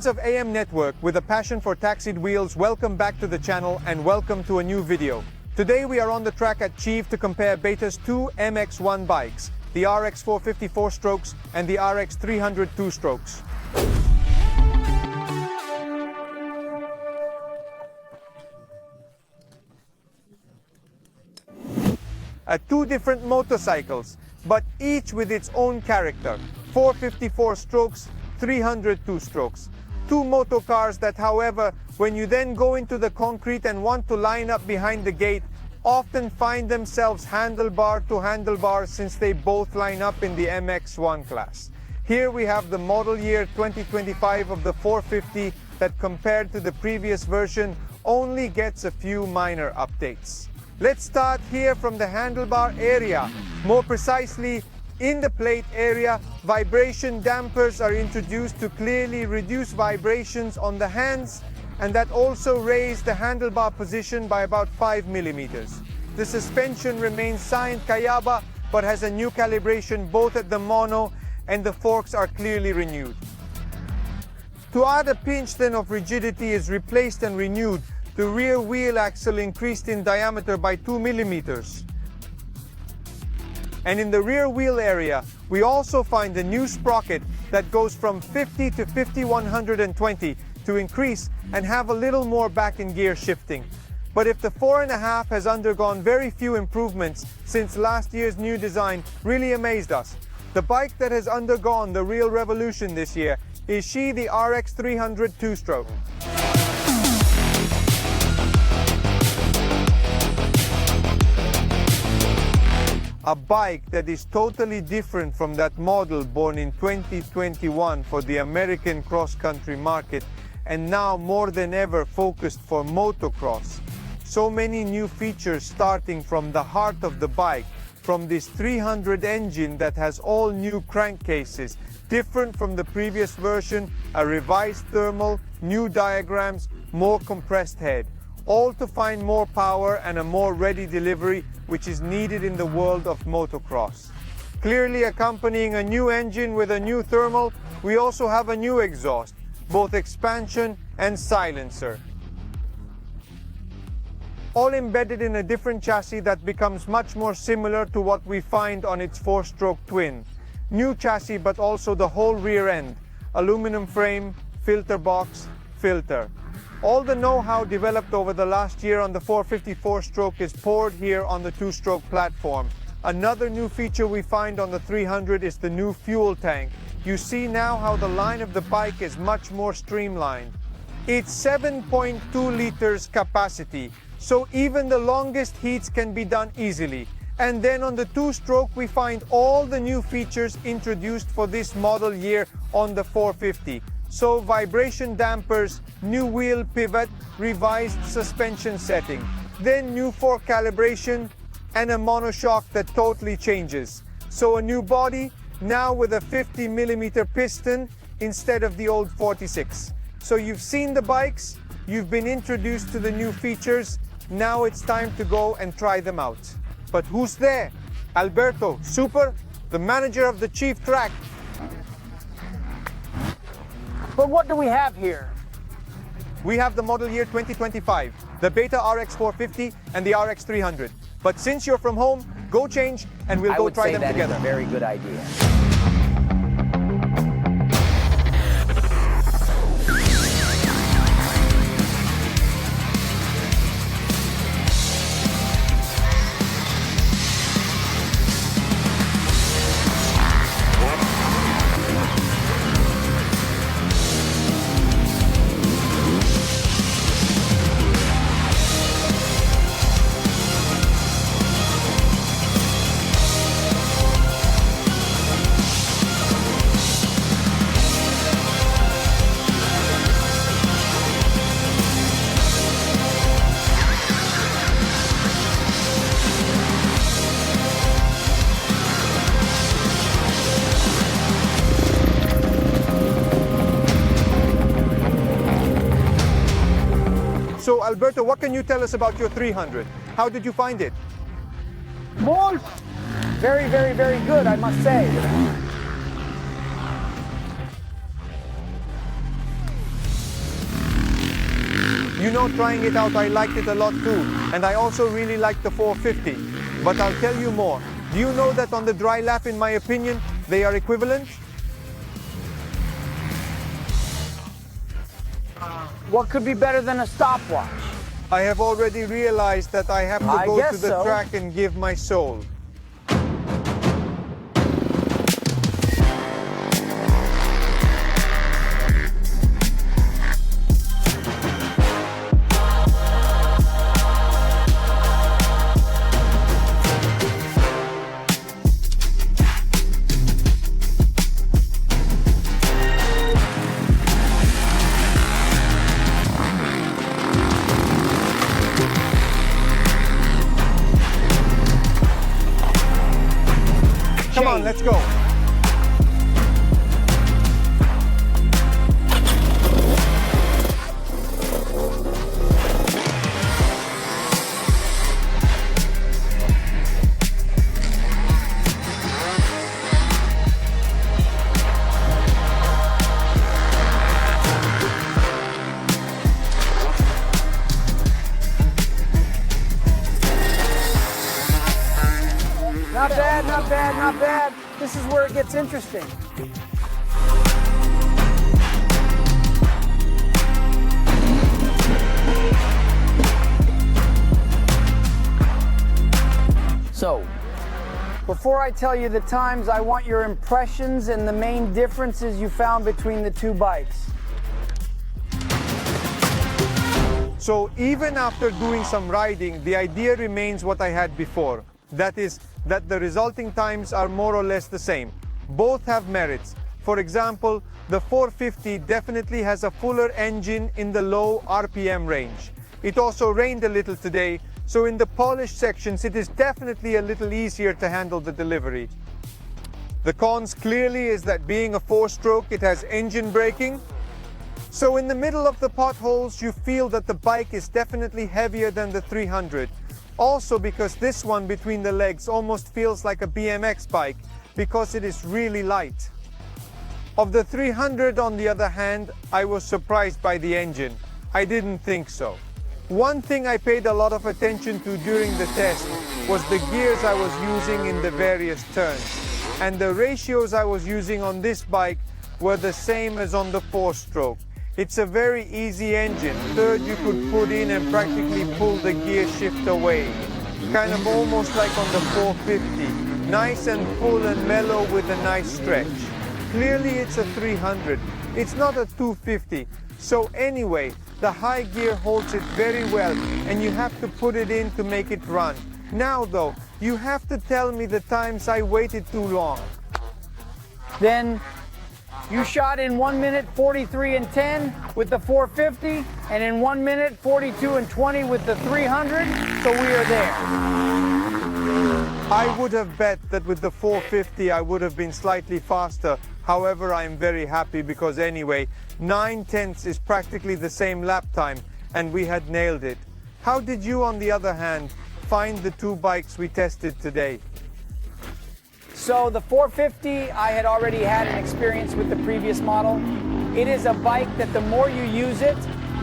Friends of AM Network with a passion for taxied wheels, welcome back to the channel and welcome to a new video. Today we are on the track at Chieve to compare Beta's two MX1 bikes, the RX 450 4-strokes and the RX 300 2-strokes. Two different motorcycles, but each with its own character. 450 4-strokes, 300 2-strokes. Two motor cars that, however, when you then go into the concrete and want to line up behind the gate, often find themselves handlebar to handlebar since they both line up in the MX1 class. Here we have the model year 2025 of the 450 that, compared to the previous version, only gets a few minor updates. Let's start here from the handlebar area. More precisely, in the plate area, vibration dampers are introduced to clearly reduce vibrations on the hands, and that also raise the handlebar position by about 5 millimeters. The suspension remains Saint Kayaba, but has a new calibration both at the mono and the forks are clearly renewed. To add a pinch then of rigidity is replaced and renewed. The rear wheel axle increased in diameter by 2 millimeters. And in the rear wheel area, we also find a new sprocket that goes from 50 to 5120 to increase and have a little more back in gear shifting. But if the 4.5 has undergone very few improvements since last year's new design really amazed us. The bike that has undergone the real revolution this year is the RX 300 2-stroke. A bike that is totally different from that model born in 2021 for the American cross-country market and now more than ever focused for motocross. So many new features starting from the heart of the bike, from this 300 engine that has all new crankcases, different from the previous version, a revised thermal, new diagrams, more compressed head. All to find more power and a more ready delivery, which is needed in the world of motocross. Clearly accompanying a new engine with a new thermal, we also have a new exhaust, both expansion and silencer. All embedded in a different chassis that becomes much more similar to what we find on its 4-stroke twin. New chassis, but also the whole rear end, aluminum frame, filter box, filter. All the know-how developed over the last year on the 450 4-stroke is poured here on the 2-stroke platform. Another new feature we find on the 300 is the new fuel tank. You see now how the line of the bike is much more streamlined. It's 7.2 liters capacity, so even the longest heats can be done easily. And then on the 2-stroke we find all the new features introduced for this model year on the 450. So vibration dampers, new wheel pivot, revised suspension setting, then new fork calibration and a monoshock that totally changes. So a new body, now with a 50 millimeter piston instead of the old 46. So you've seen the bikes, you've been introduced to the new features, now it's time to go and try them out. But who's there? Alberto, Super, the manager of the Chieve track. But what do we have here? We have the model year 2025, the Beta RX 450 and the RX 300. But since you're from home, go change and we'll go try them together. I would say that is a very good idea. So Alberto, what can you tell us about your 300? How did you find it? Molt! Very, very, very good, I must say. You know, trying it out, I liked it a lot too, and I also really liked the 450. But I'll tell you more. Do you know that on the dry lap, in my opinion, they are equivalent? What could be better than a stopwatch? I have already realized that I have to go to the track and give my soul. Come on, let's go. Not bad, not bad, not bad. This is where it gets interesting. So, before I tell you the times, I want your impressions and the main differences you found between the two bikes. So even after doing some riding, the idea remains what I had before. That is, that the resulting times are more or less the same. Both have merits. For example, the 450 definitely has a fuller engine in the low RPM range. It also rained a little today, so in the polished sections it is definitely a little easier to handle the delivery. The cons clearly is that being a 4-stroke, it has engine braking. So in the middle of the potholes, you feel that the bike is definitely heavier than the 300. Also because this one between the legs almost feels like a BMX bike because it is really light. Of the 300, on the other hand, I was surprised by the engine. I didn't think so. One thing I paid a lot of attention to during the test was the gears I was using in the various turns. And the ratios I was using on this bike were the same as on the 4-stroke. It's a very easy engine. Third, you could put in and practically pull the gear shift away. Kind of almost like on the 450. Nice and full and mellow with a nice stretch. Clearly it's a 300. It's not a 250. So anyway, the high gear holds it very well and you have to put it in to make it run. Now though, you have to tell me the times I waited too long. Then you shot in 1 minute 43 and 10 with the 450 and in 1 minute 42 and 20 with the 300, so we are there. I would have bet that with the 450 I would have been slightly faster. However, I am very happy because anyway, 9/10 is practically the same lap time and we had nailed it. How did you, on the other hand, find the two bikes we tested today? So the 450, I had already had an experience with the previous model. It is a bike that the more you use it,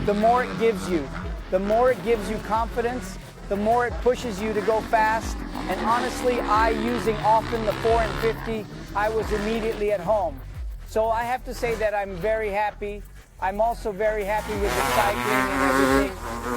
the more it gives you. The more it gives you confidence, the more it pushes you to go fast. And honestly, using often the 4 and 50, I was immediately at home. So I have to say that I'm very happy. I'm also very happy with the cycling and everything.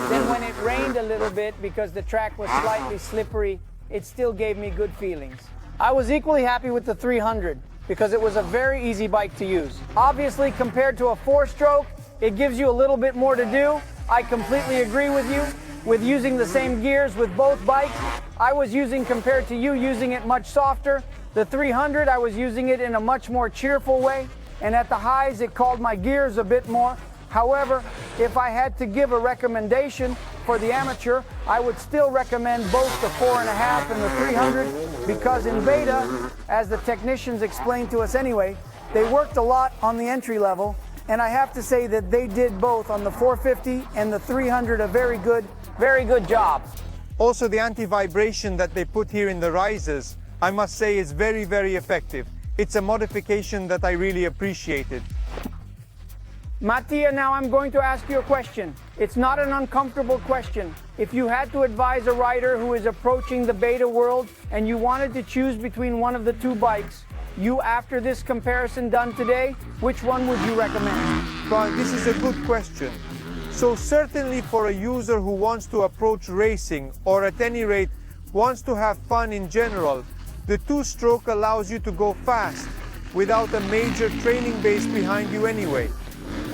Then when it rained a little bit, because the track was slightly slippery, it still gave me good feelings. I was equally happy with the 300 because it was a very easy bike to use. Obviously, compared to a 4-stroke, it gives you a little bit more to do. I completely agree with you. With using the same gears with both bikes, I was using, compared to you, using it much softer. The 300, I was using it in a much more cheerful way. And at the highs, it called my gears a bit more. However, if I had to give a recommendation for the amateur, I would still recommend both the 4.5 and the 300 because in beta, as the technicians explained to us anyway, they worked a lot on the entry level, and I have to say that they did both on the 450 and the 300 a very good job. Also, the anti-vibration that they put here in the risers, I must say, is very, very effective. It's a modification that I really appreciated. Mattia, now I'm going to ask you a question. It's not an uncomfortable question. If you had to advise a rider who is approaching the beta world and you wanted to choose between one of the two bikes, you, after this comparison done today, which one would you recommend? But this is a good question. So certainly for a user who wants to approach racing, or at any rate wants to have fun in general, the two-stroke allows you to go fast without a major training base behind you anyway.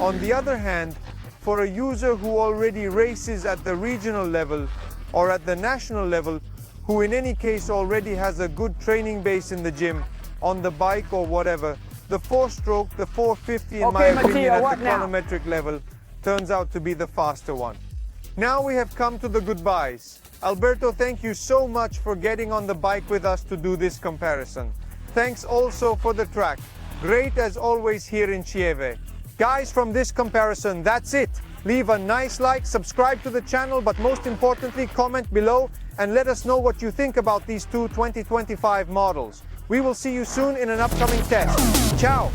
On the other hand, for a user who already races at the regional level or at the national level, who in any case already has a good training base in the gym, on the bike or whatever, the four-stroke, the 450 in my opinion at the chronometric level, turns out to be the faster one. Now we have come to the goodbyes. Alberto, thank you so much for getting on the bike with us to do this comparison. Thanks also for the track. Great as always here in Chieve. Guys, from this comparison, that's it. Leave a nice like, subscribe to the channel, but most importantly, comment below and let us know what you think about these two 2025 models. We will see you soon in an upcoming test. Ciao!